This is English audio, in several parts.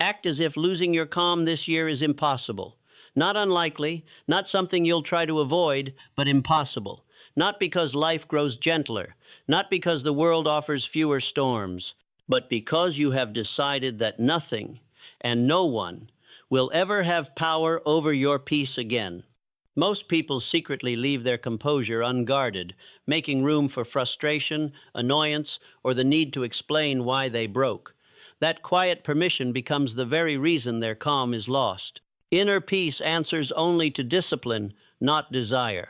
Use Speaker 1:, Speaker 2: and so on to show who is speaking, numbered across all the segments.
Speaker 1: Act as if losing your calm this year is impossible. Not unlikely, not something you'll try to avoid, but impossible. Not because life grows gentler, not because the world offers fewer storms, but because you have decided that nothing and no one will ever have power over your peace again. Most people secretly leave their composure unguarded, making room for frustration, annoyance, or the need to explain why they broke. That quiet permission becomes the very reason their calm is lost. Inner peace answers only to discipline, not desire.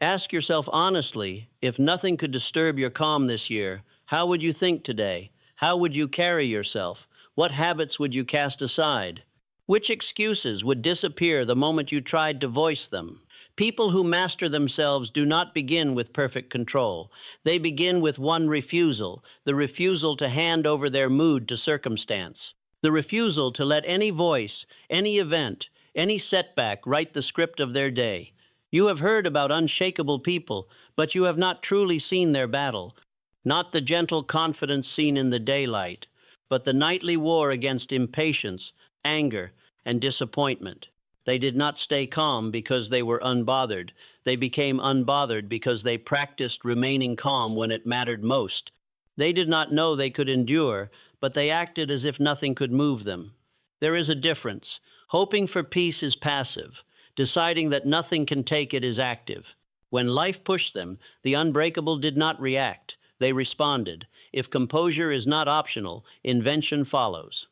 Speaker 1: Ask yourself honestly, if nothing could disturb your calm this year, how would you think today? How would you carry yourself? What habits would you cast aside? Which excuses would disappear the moment you tried to voice them? People who master themselves do not begin with perfect control. They begin with one refusal, the refusal to hand over their mood to circumstance, the refusal to let any voice, any event, any setback write the script of their day. You have heard about unshakable people, but you have not truly seen their battle, not the gentle confidence seen in the daylight, but the nightly war against impatience, anger, and disappointment. They did not stay calm because they were unbothered. They became unbothered because they practiced remaining calm when it mattered most. They did not know they could endure, but they acted as if nothing could move them. There is a difference. Hoping for peace is passive. Deciding that nothing can take it is active. When life pushed them, the unbreakable did not react. They responded. If composure is not optional, invention follows.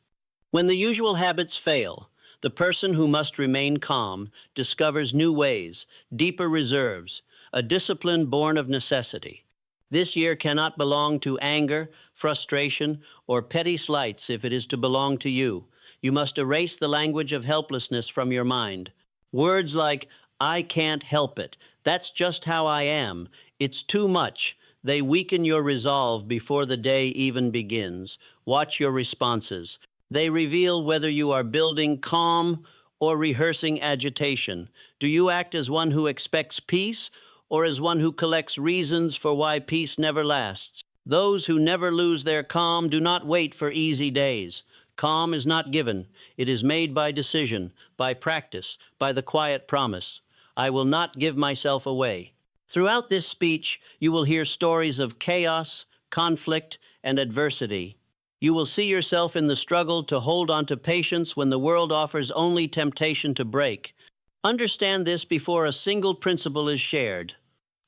Speaker 1: When the usual habits fail, the person who must remain calm discovers new ways, deeper reserves, a discipline born of necessity. This year cannot belong to anger, frustration, or petty slights if it is to belong to you. You must erase the language of helplessness from your mind. Words like, I can't help it, that's just how I am, it's too much, they weaken your resolve before the day even begins. Watch your responses. They reveal whether you are building calm or rehearsing agitation. Do you act as one who expects peace or as one who collects reasons for why peace never lasts? Those who never lose their calm do not wait for easy days. Calm is not given. It is made by decision, by practice, by the quiet promise. I will not give myself away. Throughout this speech, you will hear stories of chaos, conflict, and adversity. You will see yourself in the struggle to hold on to patience when the world offers only temptation to break. Understand this before a single principle is shared.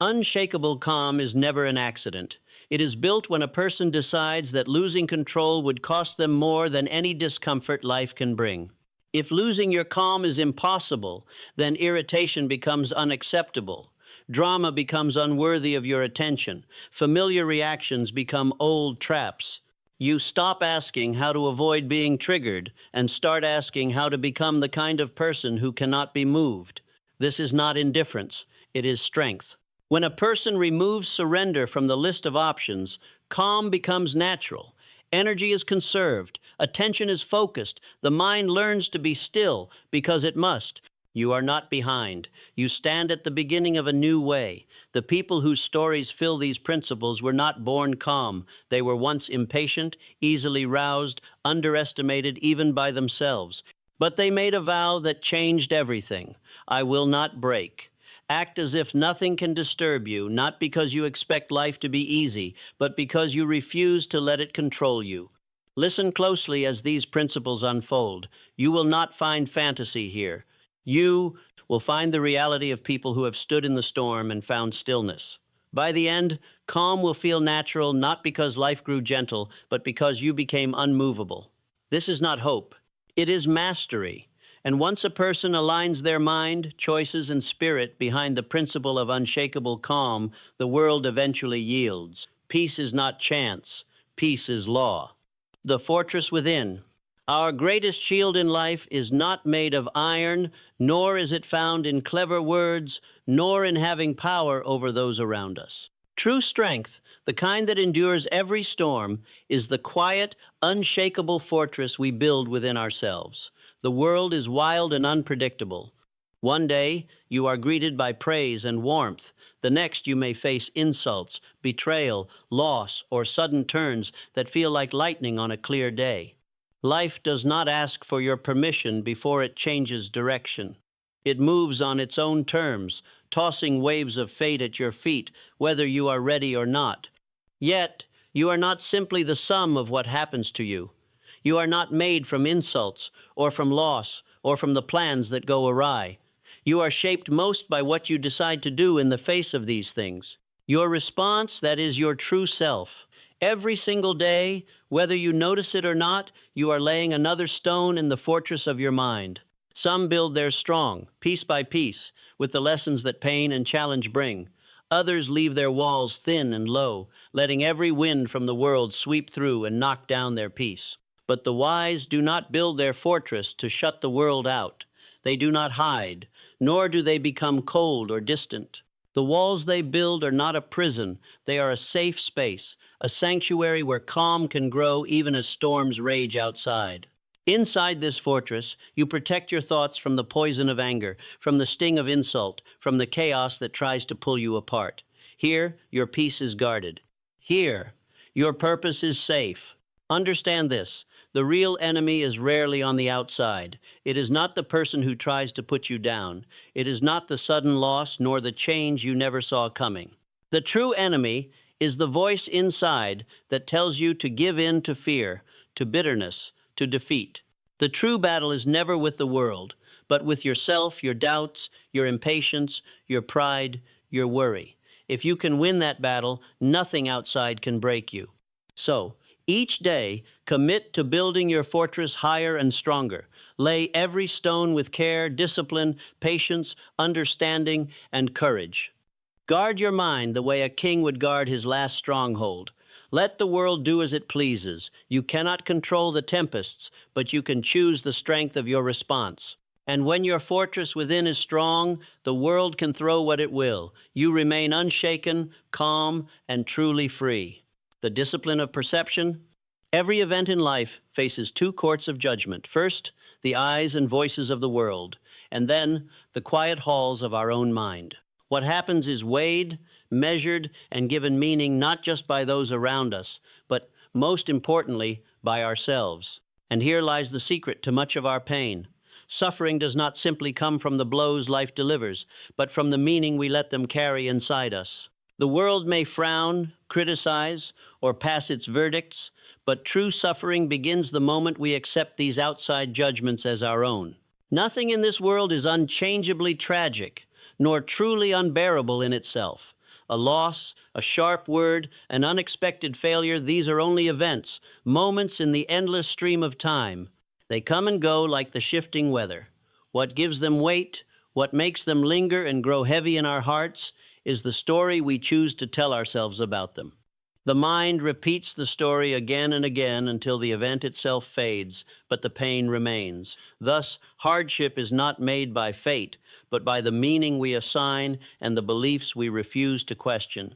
Speaker 1: Unshakable calm is never an accident. It is built when a person decides that losing control would cost them more than any discomfort life can bring. If losing your calm is impossible, then irritation becomes unacceptable. Drama becomes unworthy of your attention. Familiar reactions become old traps. You stop asking how to avoid being triggered and start asking how to become the kind of person who cannot be moved. This is not indifference, it is strength. When a person removes surrender from the list of options, calm becomes natural. Energy is conserved, attention is focused, the mind learns to be still because it must. You are not behind. You stand at the beginning of a new way. The people whose stories fill these principles were not born calm. They were once impatient, easily roused, underestimated even by themselves. But they made a vow that changed everything. I will not break. Act as if nothing can disturb you, not because you expect life to be easy, but because you refuse to let it control you. Listen closely as these principles unfold. You will not find fantasy here. You will find the reality of people who have stood in the storm and found stillness. By the end, calm will feel natural not because life grew gentle, but because you became unmovable. This is not hope. It is mastery. And once a person aligns their mind, choices, and spirit behind the principle of unshakable calm, the world eventually yields. Peace is not chance. Peace is law. The fortress within. Our greatest shield in life is not made of iron, nor is it found in clever words, nor in having power over those around us. True strength, the kind that endures every storm, is the quiet, unshakable fortress we build within ourselves. The world is wild and unpredictable. One day, you are greeted by praise and warmth. The next, you may face insults, betrayal, loss, or sudden turns that feel like lightning on a clear day. Life does not ask for your permission before it changes direction. It moves on its own terms, tossing waves of fate at your feet, whether you are ready or not. Yet, you are not simply the sum of what happens to you. You are not made from insults, or from loss, or from the plans that go awry. You are shaped most by what you decide to do in the face of these things. Your response, that is your true self. Every single day, whether you notice it or not, you are laying another stone in the fortress of your mind. Some build theirs strong, piece by piece, with the lessons that pain and challenge bring. Others leave their walls thin and low, letting every wind from the world sweep through and knock down their peace. But the wise do not build their fortress to shut the world out. They do not hide, nor do they become cold or distant. The walls they build are not a prison, they are a safe space, a sanctuary where calm can grow even as storms rage outside. Inside this fortress, you protect your thoughts from the poison of anger, from the sting of insult, from the chaos that tries to pull you apart. Here, your peace is guarded. Here, your purpose is safe. Understand this. The real enemy is rarely on the outside. It is not the person who tries to put you down. It is not the sudden loss nor the change you never saw coming. The true enemy is the voice inside that tells you to give in to fear, to bitterness, to defeat. The true battle is never with the world, but with yourself, your doubts, your impatience, your pride, your worry. If you can win that battle, nothing outside can break you. So, each day, commit to building your fortress higher and stronger. Lay every stone with care, discipline, patience, understanding, and courage. Guard your mind the way a king would guard his last stronghold. Let the world do as it pleases. You cannot control the tempests, but you can choose the strength of your response. And when your fortress within is strong, the world can throw what it will. You remain unshaken, calm, and truly free. The discipline of perception. Every event in life faces two courts of judgment. First, the eyes and voices of the world, and then the quiet halls of our own mind. What happens is weighed, measured, and given meaning not just by those around us, but most importantly, by ourselves. And here lies the secret to much of our pain. Suffering does not simply come from the blows life delivers, but from the meaning we let them carry inside us. The world may frown, criticize, or pass its verdicts, but true suffering begins the moment we accept these outside judgments as our own. Nothing in this world is unchangeably tragic, nor truly unbearable in itself. A loss, a sharp word, an unexpected failure, these are only events, moments in the endless stream of time. They come and go like the shifting weather. What gives them weight, what makes them linger and grow heavy in our hearts, is the story we choose to tell ourselves about them. The mind repeats the story again and again until the event itself fades, but the pain remains. Thus, hardship is not made by fate, but by the meaning we assign and the beliefs we refuse to question.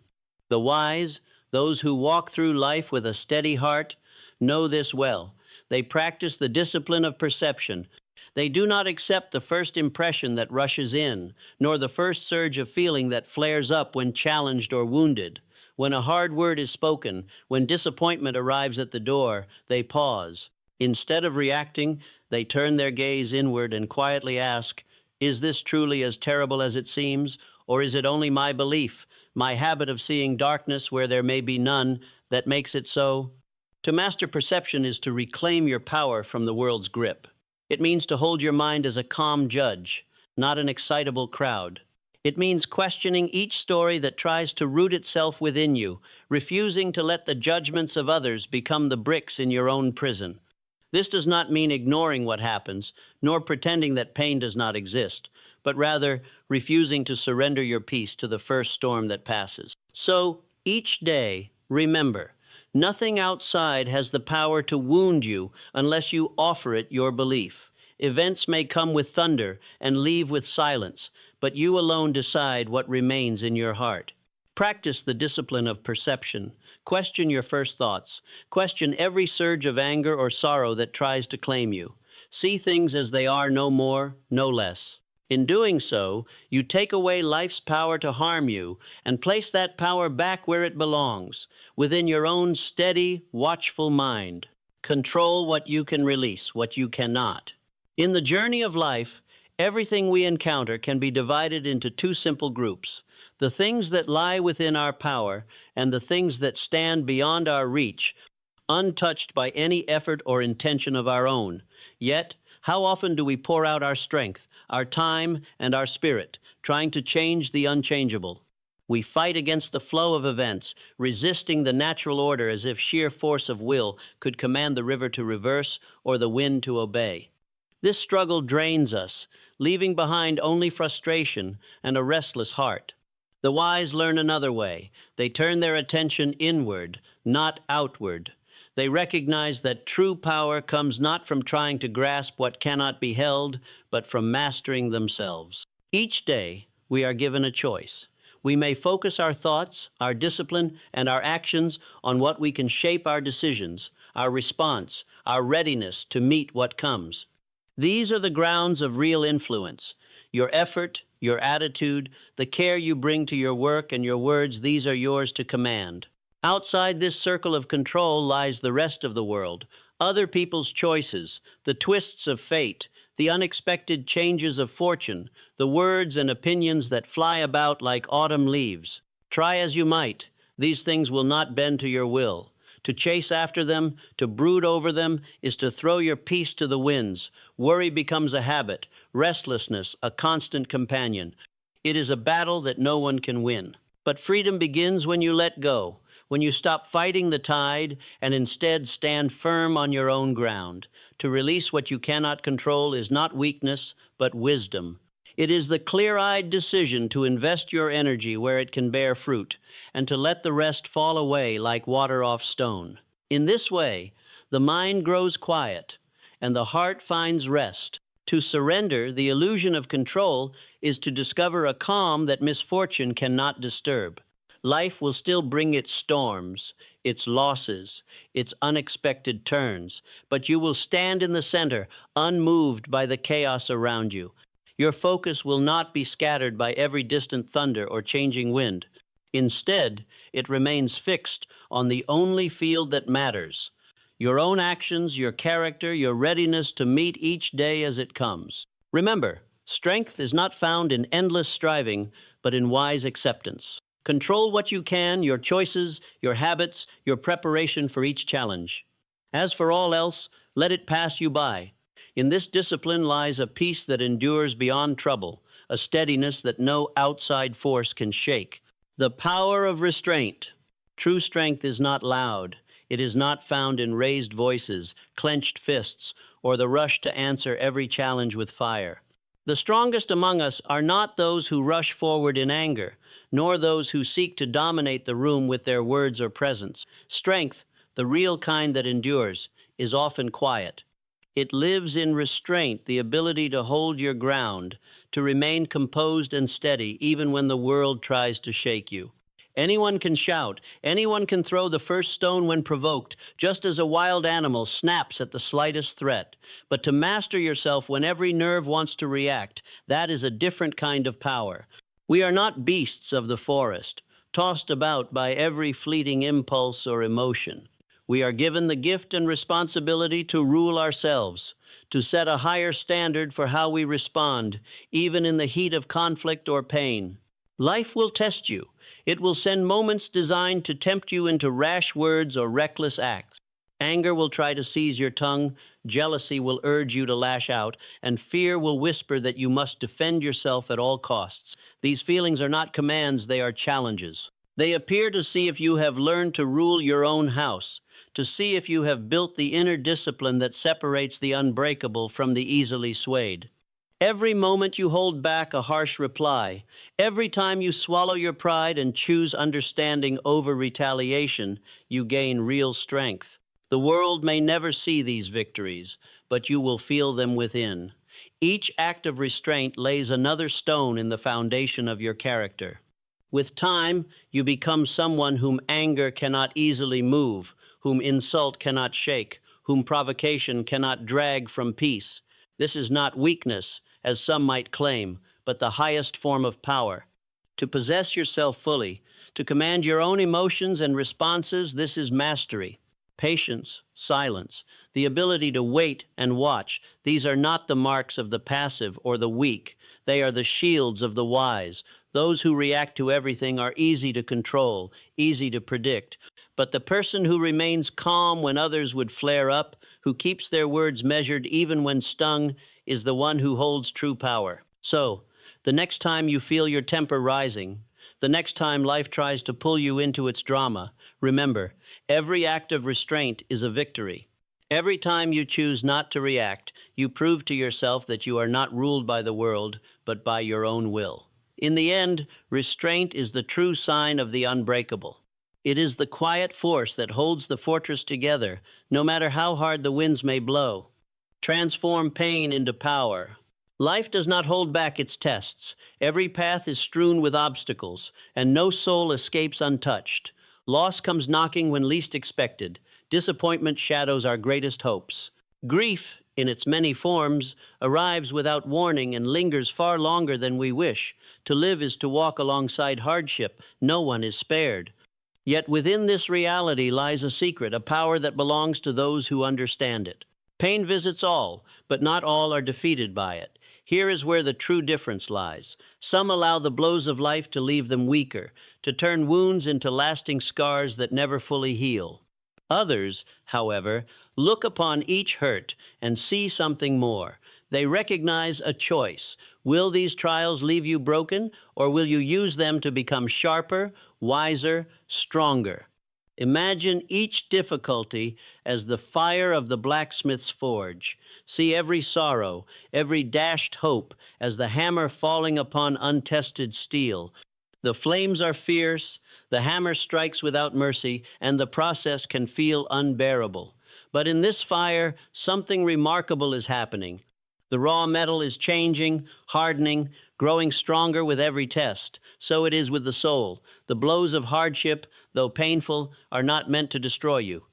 Speaker 1: The wise, those who walk through life with a steady heart, know this well. They practice the discipline of perception. They do not accept the first impression that rushes in, nor the first surge of feeling that flares up when challenged or wounded. When a hard word is spoken, when disappointment arrives at the door, they pause. Instead of reacting, they turn their gaze inward and quietly ask, is this truly as terrible as it seems, or is it only my belief, my habit of seeing darkness where there may be none, that makes it so? To master perception is to reclaim your power from the world's grip. It means to hold your mind as a calm judge, not an excitable crowd. It means questioning each story that tries to root itself within you, refusing to let the judgments of others become the bricks in your own prison. This does not mean ignoring what happens, nor pretending that pain does not exist, but rather refusing to surrender your peace to the first storm that passes. So, each day, remember, nothing outside has the power to wound you unless you offer it your belief. Events may come with thunder and leave with silence, but you alone decide what remains in your heart. Practice the discipline of perception. Question your first thoughts. Question every surge of anger or sorrow that tries to claim you. See things as they are, no more, no less. In doing so, you take away life's power to harm you and place that power back where it belongs, within your own steady, watchful mind. Control what you can release, what you cannot. In the journey of life, everything we encounter can be divided into two simple groups: the things that lie within our power and the things that stand beyond our reach, untouched by any effort or intention of our own. Yet, how often do we pour out our strength, our time, and our spirit, trying to change the unchangeable? We fight against the flow of events, resisting the natural order as if sheer force of will could command the river to reverse or the wind to obey. This struggle drains us, leaving behind only frustration and a restless heart. The wise learn another way. They turn their attention inward, not outward. They recognize that true power comes not from trying to grasp what cannot be held, but from mastering themselves. Each day, we are given a choice. We may focus our thoughts, our discipline, and our actions on what we can shape our decisions, our response, our readiness to meet what comes. These are the grounds of real influence. Your effort, your attitude, the care you bring to your work and your words, these are yours to command. Outside this circle of control lies the rest of the world, other people's choices, the twists of fate, the unexpected changes of fortune, the words and opinions that fly about like autumn leaves. Try as you might, these things will not bend to your will. To chase after them, to brood over them, is to throw your peace to the winds. Worry becomes a habit, restlessness a constant companion. It is a battle that no one can win. But freedom begins when you let go, when you stop fighting the tide and instead stand firm on your own ground. To release what you cannot control is not weakness, but wisdom. It is the clear-eyed decision to invest your energy where it can bear fruit, and to let the rest fall away like water off stone. In this way, the mind grows quiet, and the heart finds rest. To surrender the illusion of control is to discover a calm that misfortune cannot disturb. Life will still bring its storms, its losses, its unexpected turns, but you will stand in the center, unmoved by the chaos around you. Your focus will not be scattered by every distant thunder or changing wind. Instead, it remains fixed on the only field that matters: your own actions, your character, your readiness to meet each day as it comes. Remember, strength is not found in endless striving, but in wise acceptance. Control what you can, your choices, your habits, your preparation for each challenge. As for all else, let it pass you by. In this discipline lies a peace that endures beyond trouble, a steadiness that no outside force can shake. The power of restraint. True strength is not loud. It is not found in raised voices, clenched fists, or the rush to answer every challenge with fire. The strongest among us are not those who rush forward in anger, nor those who seek to dominate the room with their words or presence. Strength, the real kind that endures, is often quiet. It lives in restraint, the ability to hold your ground, to remain composed and steady even when the world tries to shake you. Anyone can shout, anyone can throw the first stone when provoked, just as a wild animal snaps at the slightest threat. But to master yourself when every nerve wants to react, that is a different kind of power. We are not beasts of the forest, tossed about by every fleeting impulse or emotion. We are given the gift and responsibility to rule ourselves, to set a higher standard for how we respond, even in the heat of conflict or pain. Life will test you. It will send moments designed to tempt you into rash words or reckless acts. Anger will try to seize your tongue, jealousy will urge you to lash out, and fear will whisper that you must defend yourself at all costs. These feelings are not commands, they are challenges. They appear to see if you have learned to rule your own house, to see if you have built the inner discipline that separates the unbreakable from the easily swayed. Every moment you hold back a harsh reply, every time you swallow your pride and choose understanding over retaliation, you gain real strength. The world may never see these victories, but you will feel them within. Each act of restraint lays another stone in the foundation of your character. With time, you become someone whom anger cannot easily move, whom insult cannot shake, whom provocation cannot drag from peace. This is not weakness, as some might claim, but the highest form of power. To possess yourself fully, to command your own emotions and responses, this is mastery. patience, silence, the ability to wait and watch. These are not the marks of the passive or the weak. They are the shields of the wise. Those who react to everything are easy to control, easy to predict. But the person who remains calm when others would flare up, who keeps their words measured even when stung, is the one who holds true power. So, the next time you feel your temper rising, the next time life tries to pull you into its drama, remember, every act of restraint is a victory. Every time you choose not to react, you prove to yourself that you are not ruled by the world, but by your own will. In the end, restraint is the true sign of the unbreakable. It is the quiet force that holds the fortress together, no matter how hard the winds may blow. Transform pain into power. Life does not hold back its tests. Every path is strewn with obstacles, and no soul escapes untouched. Loss comes knocking when least expected. Disappointment shadows our greatest hopes. Grief, in its many forms, arrives without warning and lingers far longer than we wish. To live is to walk alongside hardship. No one is spared. Yet within this reality lies a secret, a power that belongs to those who understand it. Pain visits all, but not all are defeated by it. Here is where the true difference lies. Some allow the blows of life to leave them weaker, to turn wounds into lasting scars that never fully heal. Others, however, look upon each hurt and see something more. They recognize a choice. Will these trials leave you broken, or will you use them to become sharper, wiser, stronger? Imagine each difficulty as the fire of the blacksmith's forge. See every sorrow, every dashed hope as the hammer falling upon untested steel. The flames are fierce, the hammer strikes without mercy, and the process can feel unbearable. But in this fire, something remarkable is happening. The raw metal is changing, hardening, growing stronger with every test. So it is with the soul. The blows of hardship, though painful, are not meant to destroy you.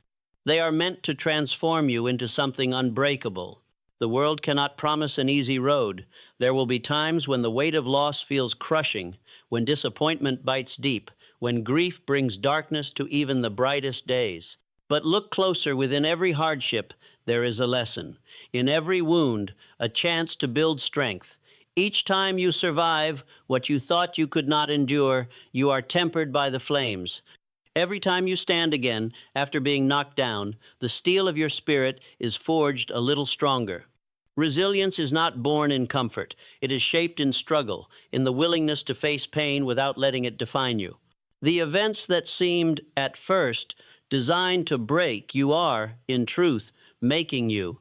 Speaker 1: They are meant to transform you into something unbreakable. The world cannot promise an easy road. There will be times when the weight of loss feels crushing, when disappointment bites deep, when grief brings darkness to even the brightest days. But look closer. Within every hardship, there is a lesson. In every wound, a chance to build strength. Each time you survive what you thought you could not endure, you are tempered by the flames. Every time you stand again after being knocked down, the steel of your spirit is forged a little stronger. Resilience is not born in comfort. It is shaped in struggle, in the willingness to face pain without letting it define you. The events that seemed, at first, designed to break you are, in truth, making you.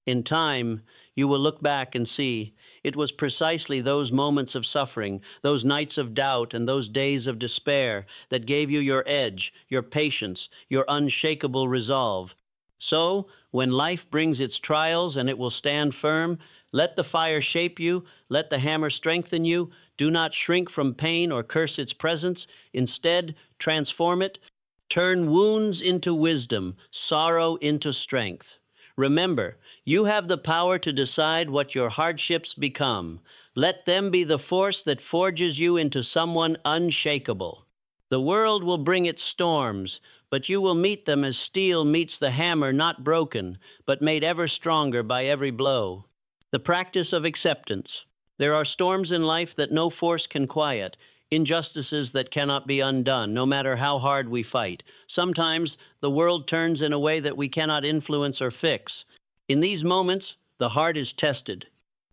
Speaker 1: In time, you will look back and see it was precisely those moments of suffering, those nights of doubt, and those days of despair that gave you your edge, your patience, your unshakable resolve. So, when life brings its trials and it will stand firm, let the fire shape you, let the hammer strengthen you. Do not shrink from pain or curse its presence. Instead, transform it. Turn wounds into wisdom, sorrow into strength. Remember, you have the power to decide what your hardships become. Let them be the force that forges you into someone unshakable. The world will bring its storms, but you will meet them as steel meets the hammer, not broken, but made ever stronger by every blow. The practice of acceptance. There are storms in life that no force can quiet, injustices that cannot be undone, no matter how hard we fight. Sometimes the world turns in a way that we cannot influence or fix. In these moments, the heart is tested.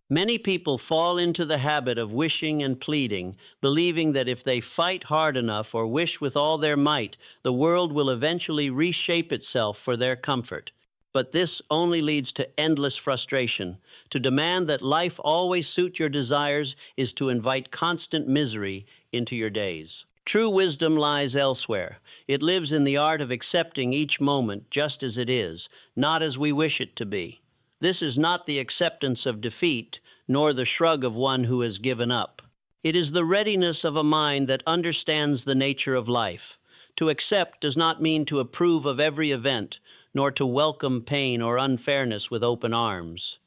Speaker 1: Many people fall into the habit of wishing and pleading, believing that if they fight hard enough or wish with all their might, the world will eventually reshape itself for their comfort. But this only leads to endless frustration. To demand that life always suit your desires is to invite constant misery into your days. True wisdom lies elsewhere. It lives in the art of accepting each moment just as it is, not as we wish it to be. This is not the acceptance of defeat, nor the shrug of one who has given up. It is the readiness of a mind that understands the nature of life. To accept does not mean to approve of every event, nor to welcome pain or unfairness with open arms.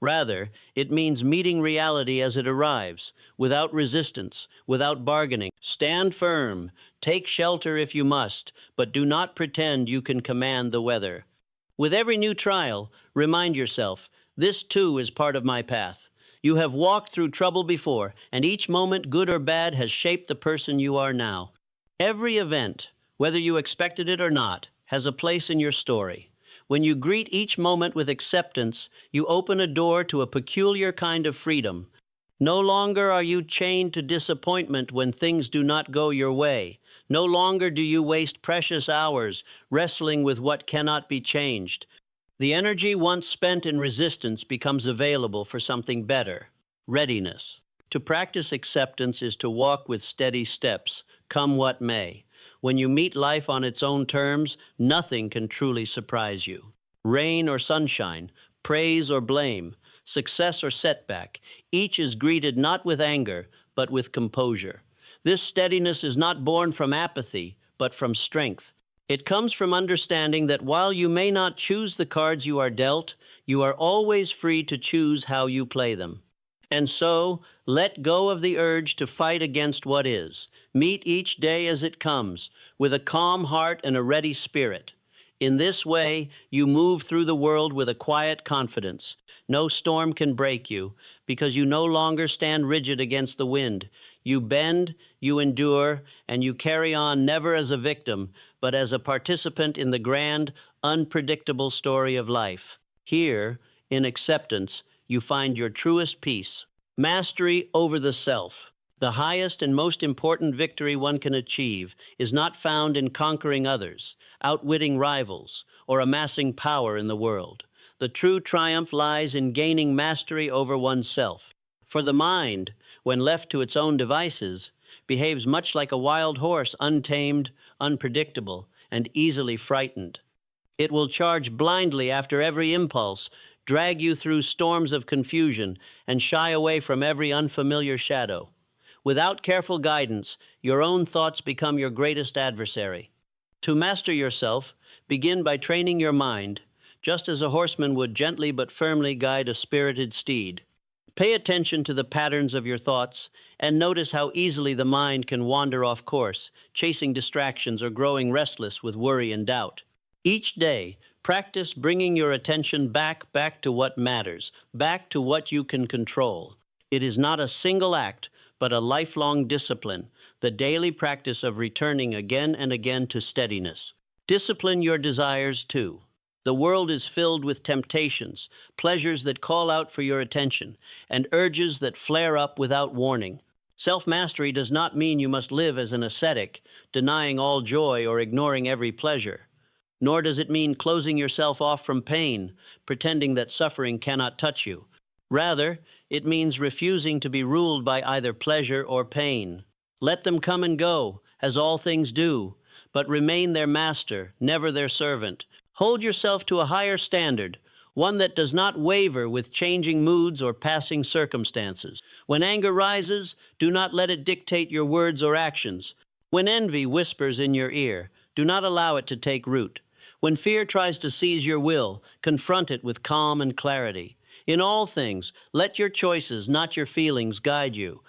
Speaker 1: Rather, it means meeting reality as it arrives, without resistance, without bargaining. Stand firm, take shelter if you must, but do not pretend you can command the weather. With every new trial, remind yourself, this too is part of my path. You have walked through trouble before, and each moment, good or bad, has shaped the person you are now. Every event, whether you expected it or not, has a place in your story. When you greet each moment with acceptance, you open a door to a peculiar kind of freedom. No longer are you chained to disappointment when things do not go your way. No longer do you waste precious hours wrestling with what cannot be changed. The energy once spent in resistance becomes available for something better, readiness. To practice acceptance is to walk with steady steps, come what may. When you meet life on its own terms, nothing can truly surprise you. Rain or sunshine, praise or blame, success or setback, each is greeted not with anger, but with composure. This steadiness is not born from apathy, but from strength. It comes from understanding that while you may not choose the cards you are dealt, you are always free to choose how you play them. And so, let go of the urge to fight against what is. Meet each day as it comes, with a calm heart and a ready spirit. In this way, you move through the world with a quiet confidence. No storm can break you, because you no longer stand rigid against the wind. You bend, you endure, and you carry on never as a victim, but as a participant in the grand, unpredictable story of life. Here, in acceptance, you find your truest peace. Mastery over the self. The highest and most important victory one can achieve is not found in conquering others, outwitting rivals, or amassing power in the world. The true triumph lies in gaining mastery over oneself. For the mind, when left to its own devices, behaves much like a wild horse, untamed, unpredictable, and easily frightened. It will charge blindly after every impulse, drag you through storms of confusion, and shy away from every unfamiliar shadow. Without careful guidance, your own thoughts become your greatest adversary. To master yourself, begin by training your mind, just as a horseman would gently but firmly guide a spirited steed. Pay attention to the patterns of your thoughts and notice how easily the mind can wander off course, chasing distractions or growing restless with worry and doubt. Each day, practice bringing your attention back to what matters, back to what you can control. It is not a single act, but a lifelong discipline, the daily practice of returning again and again to steadiness. Discipline your desires too. The world is filled with temptations, pleasures that call out for your attention, and urges that flare up without warning. Self-mastery does not mean you must live as an ascetic, denying all joy or ignoring every pleasure. Nor does it mean closing yourself off from pain, pretending that suffering cannot touch you. Rather, it means refusing to be ruled by either pleasure or pain. Let them come and go, as all things do, but remain their master, never their servant. Hold yourself to a higher standard, one that does not waver with changing moods or passing circumstances. When anger rises, do not let it dictate your words or actions. When envy whispers in your ear, do not allow it to take root. When fear tries to seize your will, confront it with calm and clarity. In all things, let your choices, not your feelings, guide you.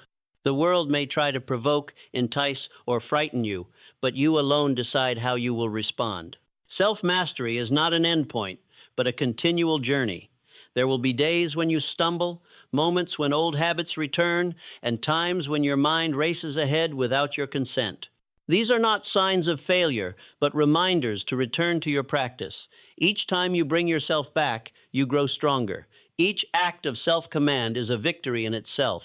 Speaker 1: The world may try to provoke, entice, or frighten you, but you alone decide how you will respond. Self-mastery is not an endpoint, but a continual journey. There will be days when you stumble, moments when old habits return, and times when your mind races ahead without your consent. These are not signs of failure, but reminders to return to your practice. Each time you bring yourself back, you grow stronger. Each act of self-command is a victory in itself.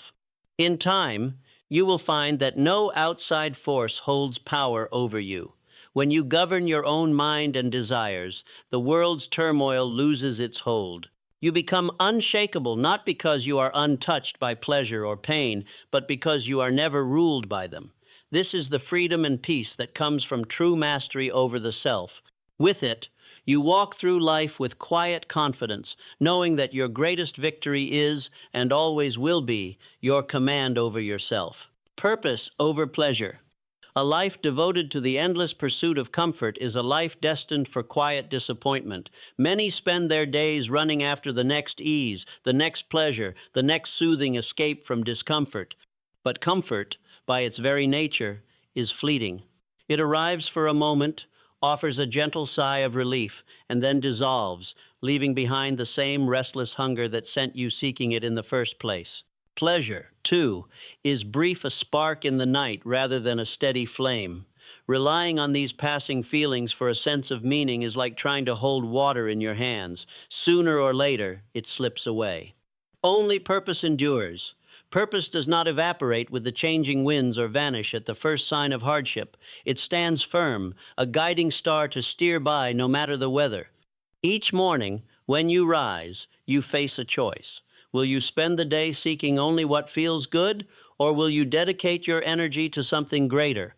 Speaker 1: In time, you will find that no outside force holds power over you. When you govern your own mind and desires, the world's turmoil loses its hold. You become unshakable not because you are untouched by pleasure or pain, but because you are never ruled by them. This is the freedom and peace that comes from true mastery over the self. With it, you walk through life with quiet confidence, knowing that your greatest victory is, and always will be, your command over yourself. Purpose over pleasure. A life devoted to the endless pursuit of comfort is a life destined for quiet disappointment. Many spend their days running after the next ease, the next pleasure, the next soothing escape from discomfort. But comfort, by its very nature, is fleeting. It arrives for a moment, offers a gentle sigh of relief, and then dissolves, leaving behind the same restless hunger that sent you seeking it in the first place. Pleasure, too, is brief, a spark in the night rather than a steady flame. Relying on these passing feelings for a sense of meaning is like trying to hold water in your hands. Sooner or later, it slips away. Only purpose endures. Purpose does not evaporate with the changing winds or vanish at the first sign of hardship. It stands firm, a guiding star to steer by no matter the weather. Each morning, when you rise, you face a choice. Will you spend the day seeking only what feels good, or will you dedicate your energy to something greater?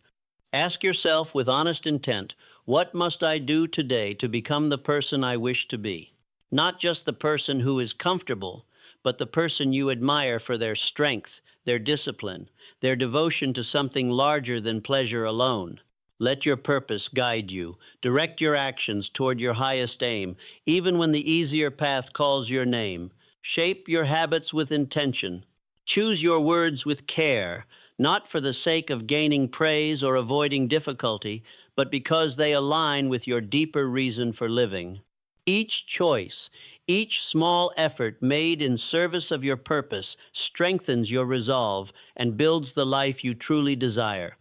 Speaker 1: Ask yourself with honest intent, what must I do today to become the person I wish to be? Not just the person who is comfortable, but the person you admire for their strength, their discipline, their devotion to something larger than pleasure alone. Let your purpose guide you. Direct your actions toward your highest aim, even when the easier path calls your name. Shape your habits with intention. Choose your words with care, not for the sake of gaining praise or avoiding difficulty, but because they align with your deeper reason for living. Each choice, each small effort made in service of your purpose strengthens your resolve and builds the life you truly desire.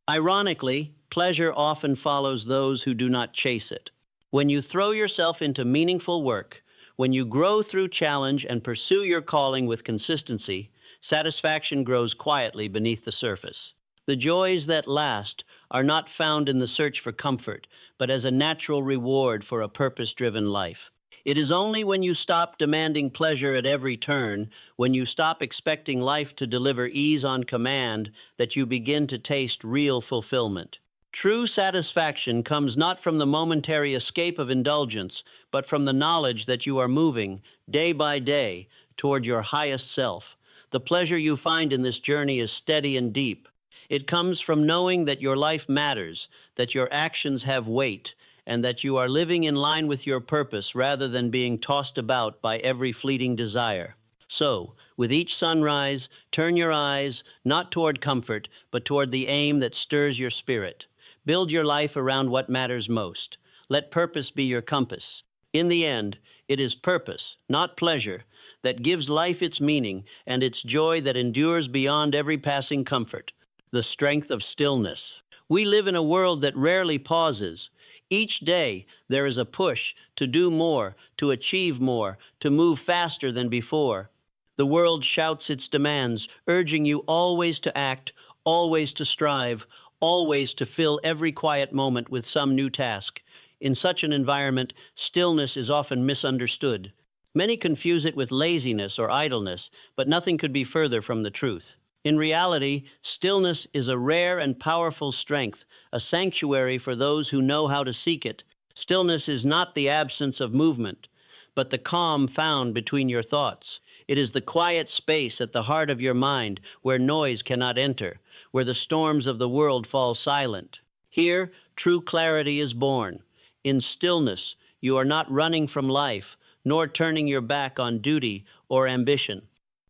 Speaker 1: Ironically, pleasure often follows those who do not chase it. When you throw yourself into meaningful work, when you grow through challenge and pursue your calling with consistency, satisfaction grows quietly beneath the surface. The joys that last are not found in the search for comfort, but as a natural reward for a purpose-driven life. It is only when you stop demanding pleasure at every turn, when you stop expecting life to deliver ease on command, that you begin to taste real fulfillment. True satisfaction comes not from the momentary escape of indulgence, but from the knowledge that you are moving, day by day, toward your highest self. The pleasure you find in this journey is steady and deep. It comes from knowing that your life matters, that your actions have weight, and that you are living in line with your purpose rather than being tossed about by every fleeting desire. So, with each sunrise, turn your eyes not toward comfort, but toward the aim that stirs your spirit. Build your life around what matters most. Let purpose be your compass. In the end, it is purpose, not pleasure, that gives life its meaning and its joy that endures beyond every passing comfort. The strength of stillness. We live in a world that rarely pauses. Each day, there is a push to do more, to achieve more, to move faster than before. The world shouts its demands, urging you always to act, always to strive, always to fill every quiet moment with some new task. In such an environment, stillness is often misunderstood. Many confuse it with laziness or idleness, but nothing could be further from the truth. In reality, stillness is a rare and powerful strength, a sanctuary for those who know how to seek it. Stillness is not the absence of movement, but the calm found between your thoughts. It is the quiet space at the heart of your mind where noise cannot enter, where the storms of the world fall silent. Here, true clarity is born. In stillness, you are not running from life, nor turning your back on duty or ambition.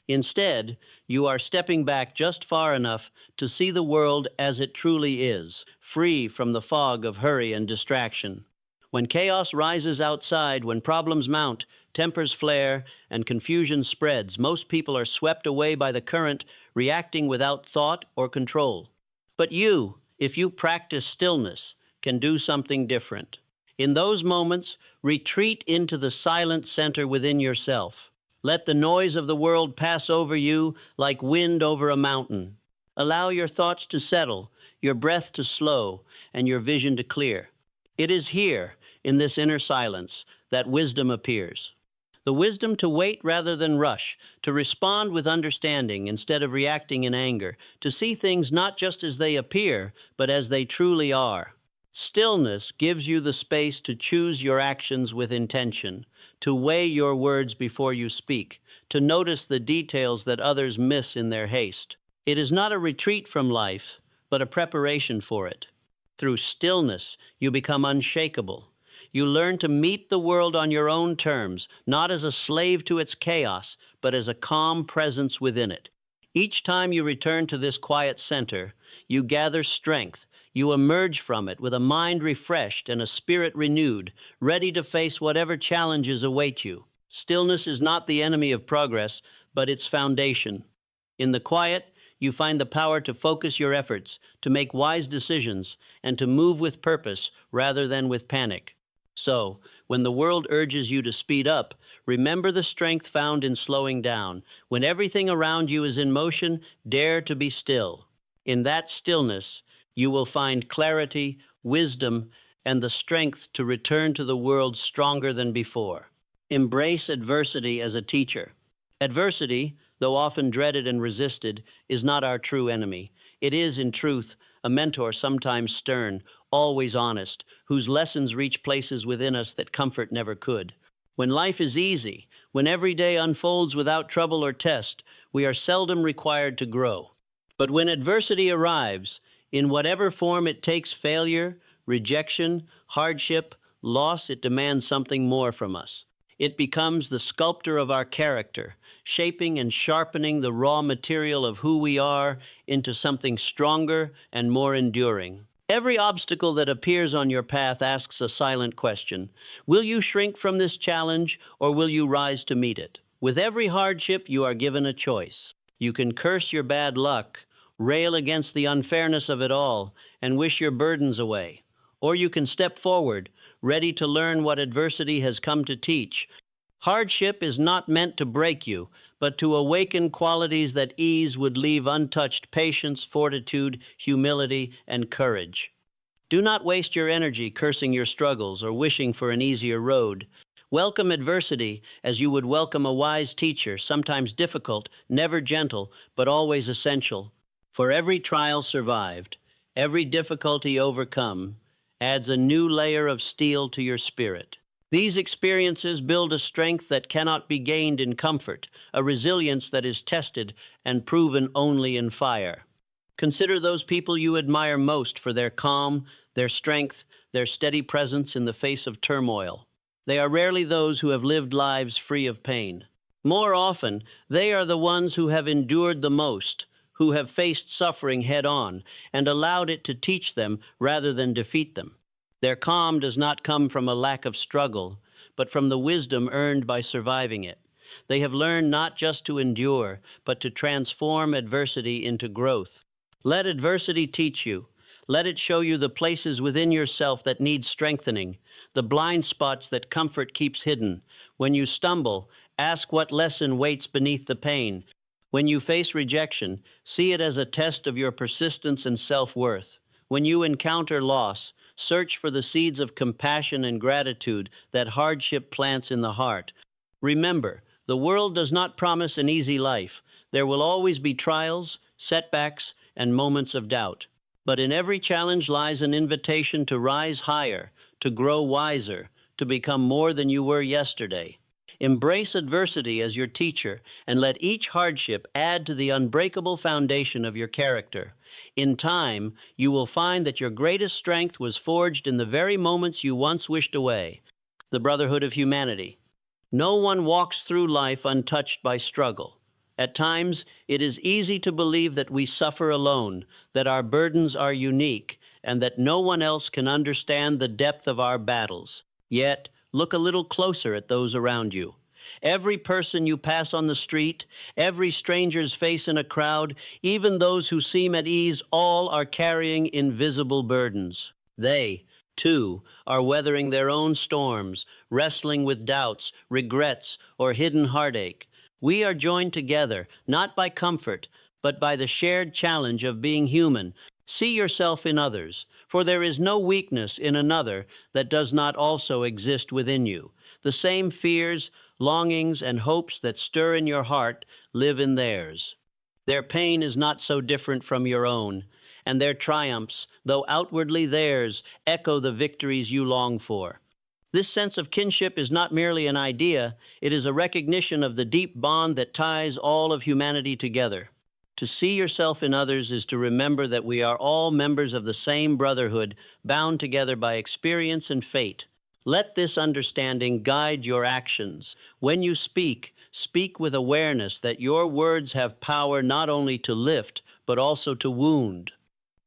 Speaker 1: Instead, you are stepping back just far enough to see the world as it truly is, free from the fog of hurry and distraction. When chaos rises outside, when problems mount, tempers flare, and confusion spreads, most people are swept away by the current, reacting without thought or control. But you, if you practice stillness, can do something different. In those moments, retreat into the silent center within yourself. Let the noise of the world pass over you like wind over a mountain. Allow your thoughts to settle, your breath to slow, and your vision to clear. It is here, in this inner silence, that wisdom appears. The wisdom to wait rather than rush, to respond with understanding instead of reacting in anger, to see things not just as they appear, but as they truly are. Stillness gives you the space to choose your actions with intention, to weigh your words before you speak, to notice the details that others miss in their haste. It is not a retreat from life, but a preparation for it. Through stillness, you become unshakable. You learn to meet the world on your own terms, not as a slave to its chaos, but as a calm presence within it. Each time you return to this quiet center, you gather strength. You emerge from it with a mind refreshed and a spirit renewed, ready to face whatever challenges await you. Stillness is not the enemy of progress, but its foundation. In the quiet, you find the power to focus your efforts, to make wise decisions, and to move with purpose rather than with panic. So, when the world urges you to speed up, remember the strength found in slowing down. When everything around you is in motion, dare to be still. In that stillness, you will find clarity, wisdom, and the strength to return to the world stronger than before. Embrace adversity as a teacher. Adversity, though often dreaded and resisted, is not our true enemy. It is, in truth, a mentor, sometimes stern, always honest, whose lessons reach places within us that comfort never could. When life is easy, when every day unfolds without trouble or test, we are seldom required to grow. But when adversity arrives, in whatever form it takes, failure, rejection, hardship, loss, it demands something more from us. It becomes the sculptor of our character, shaping and sharpening the raw material of who we are into something stronger and more enduring. Every obstacle that appears on your path asks a silent question. Will you shrink from this challenge, or will you rise to meet it? With every hardship, you are given a choice. You can curse your bad luck, rail against the unfairness of it all, and wish your burdens away. Or you can step forward, ready to learn what adversity has come to teach. Hardship is not meant to break you, but to awaken qualities that ease would leave untouched: patience, fortitude, humility, and courage. Do not waste your energy cursing your struggles or wishing for an easier road. Welcome adversity as you would welcome a wise teacher, sometimes difficult, never gentle, but always essential. For every trial survived, every difficulty overcome, adds a new layer of steel to your spirit. These experiences build a strength that cannot be gained in comfort, a resilience that is tested and proven only in fire. Consider those people you admire most for their calm, their strength, their steady presence in the face of turmoil. They are rarely those who have lived lives free of pain. More often, they are the ones who have endured the most, who have faced suffering head-on and allowed it to teach them rather than defeat them. Their calm does not come from a lack of struggle, but from the wisdom earned by surviving it. They have learned not just to endure, but to transform adversity into growth. Let adversity teach you. Let it show you the places within yourself that need strengthening, the blind spots that comfort keeps hidden. When you stumble, ask what lesson waits beneath the pain. When you face rejection, see it as a test of your persistence and self-worth. When you encounter loss, search for the seeds of compassion and gratitude that hardship plants in the heart. Remember, the world does not promise an easy life. There will always be trials, setbacks, and moments of doubt. But in every challenge lies an invitation to rise higher, to grow wiser, to become more than you were yesterday. Embrace adversity as your teacher, and let each hardship add to the unbreakable foundation of your character. In time, you will find that your greatest strength was forged in the very moments you once wished away. The brotherhood of humanity. No one walks through life untouched by struggle. At times, it is easy to believe that we suffer alone, that our burdens are unique, and that no one else can understand the depth of our battles. Yet, look a little closer at those around you. Every person you pass on the street, every stranger's face in a crowd, even those who seem at ease, all are carrying invisible burdens. They, too, are weathering their own storms, wrestling with doubts, regrets, or hidden heartache. We are joined together, not by comfort, but by the shared challenge of being human. See yourself in others, for there is no weakness in another that does not also exist within you. The same fears, longings, and hopes that stir in your heart live in theirs. Their pain is not so different from your own, and their triumphs, though outwardly theirs, echo the victories you long for. This sense of kinship is not merely an idea, it is a recognition of the deep bond that ties all of humanity together. To see yourself in others is to remember that we are all members of the same brotherhood, bound together by experience and fate. Let this understanding guide your actions. When you speak, speak with awareness that your words have power not only to lift, but also to wound.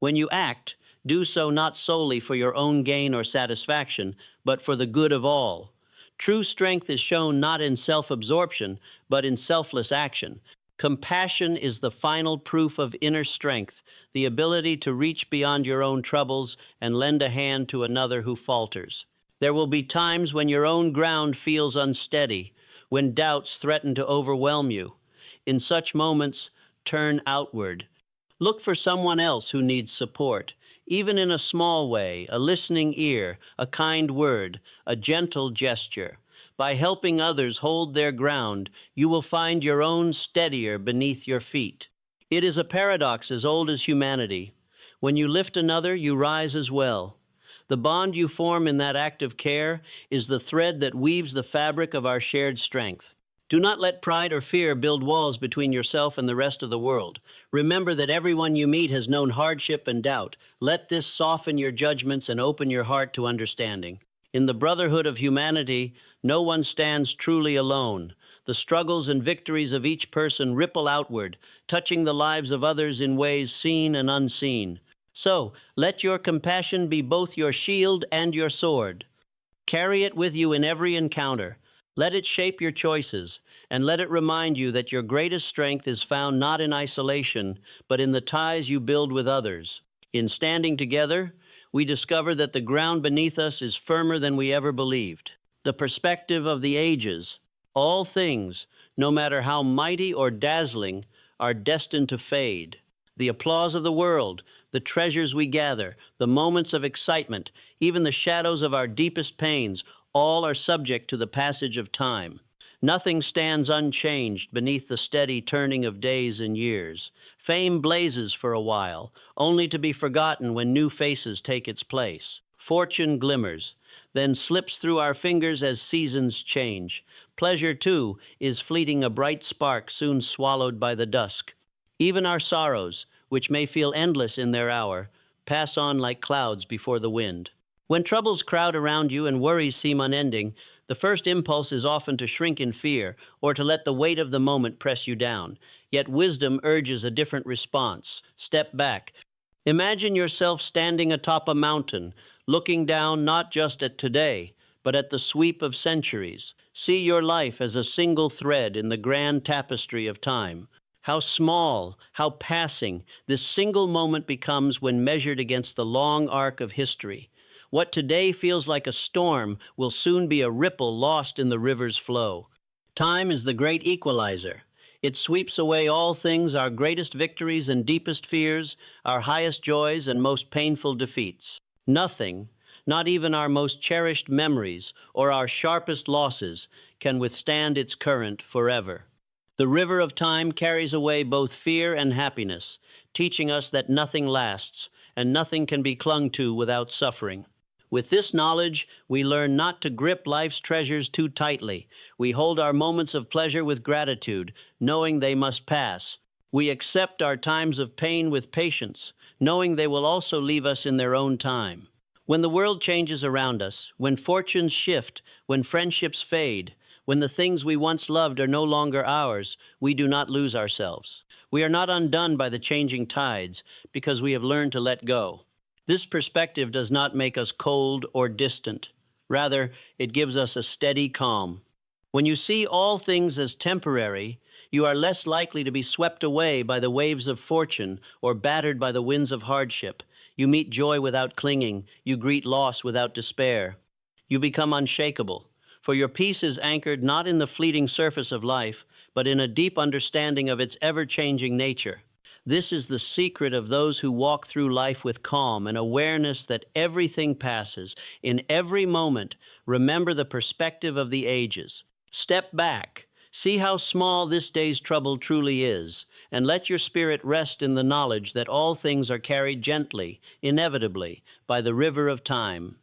Speaker 1: When you act, do so not solely for your own gain or satisfaction, but for the good of all. True strength is shown not in self-absorption, but in selfless action. Compassion is the final proof of inner strength, the ability to reach beyond your own troubles and lend a hand to another who falters. There will be times when your own ground feels unsteady, when doubts threaten to overwhelm you. In such moments, turn outward. Look for someone else who needs support, even in a small way, a listening ear, a kind word, a gentle gesture. By helping others hold their ground, you will find your own steadier beneath your feet. It is a paradox as old as humanity. When you lift another, you rise as well. The bond you form in that act of care is the thread that weaves the fabric of our shared strength. Do not let pride or fear build walls between yourself and the rest of the world. Remember that everyone you meet has known hardship and doubt. Let this soften your judgments and open your heart to understanding. In the brotherhood of humanity, no one stands truly alone. The struggles and victories of each person ripple outward, touching the lives of others in ways seen and unseen. So, let your compassion be both your shield and your sword. Carry it with you in every encounter. Let it shape your choices, and let it remind you that your greatest strength is found not in isolation, but in the ties you build with others. In standing together, we discover that the ground beneath us is firmer than we ever believed. The perspective of the ages, all things, no matter how mighty or dazzling, are destined to fade. The applause of the world, the treasures we gather, the moments of excitement, even the shadows of our deepest pains, all are subject to the passage of time. Nothing stands unchanged beneath the steady turning of days and years. Fame blazes for a while, only to be forgotten when new faces take its place. Fortune glimmers, then slips through our fingers as seasons change. Pleasure, too, is fleeting, a bright spark soon swallowed by the dusk. Even our sorrows, which may feel endless in their hour, pass on like clouds before the wind. When troubles crowd around you and worries seem unending, the first impulse is often to shrink in fear or to let the weight of the moment press you down. Yet wisdom urges a different response. Step back. Imagine yourself standing atop a mountain, looking down not just at today, but at the sweep of centuries. See your life as a single thread in the grand tapestry of time. How small, how passing, this single moment becomes when measured against the long arc of history. What today feels like a storm will soon be a ripple lost in the river's flow. Time is the great equalizer. It sweeps away all things, our greatest victories and deepest fears, our highest joys and most painful defeats. Nothing, not even our most cherished memories or our sharpest losses, can withstand its current forever. The river of time carries away both fear and happiness, teaching us that nothing lasts and nothing can be clung to without suffering. With this knowledge, we learn not to grip life's treasures too tightly. We hold our moments of pleasure with gratitude, knowing they must pass. We accept our times of pain with patience, knowing they will also leave us in their own time. When the world changes around us, when fortunes shift, when friendships fade, when the things we once loved are no longer ours, we do not lose ourselves. We are not undone by the changing tides because we have learned to let go. This perspective does not make us cold or distant. Rather, it gives us a steady calm. When you see all things as temporary, you are less likely to be swept away by the waves of fortune or battered by the winds of hardship. You meet joy without clinging. You greet loss without despair. You become unshakable, for your peace is anchored not in the fleeting surface of life, but in a deep understanding of its ever-changing nature. This is the secret of those who walk through life with calm and awareness that everything passes. In every moment, remember the perspective of the ages. Step back, see how small this day's trouble truly is, and let your spirit rest in the knowledge that all things are carried gently, inevitably, by the river of time.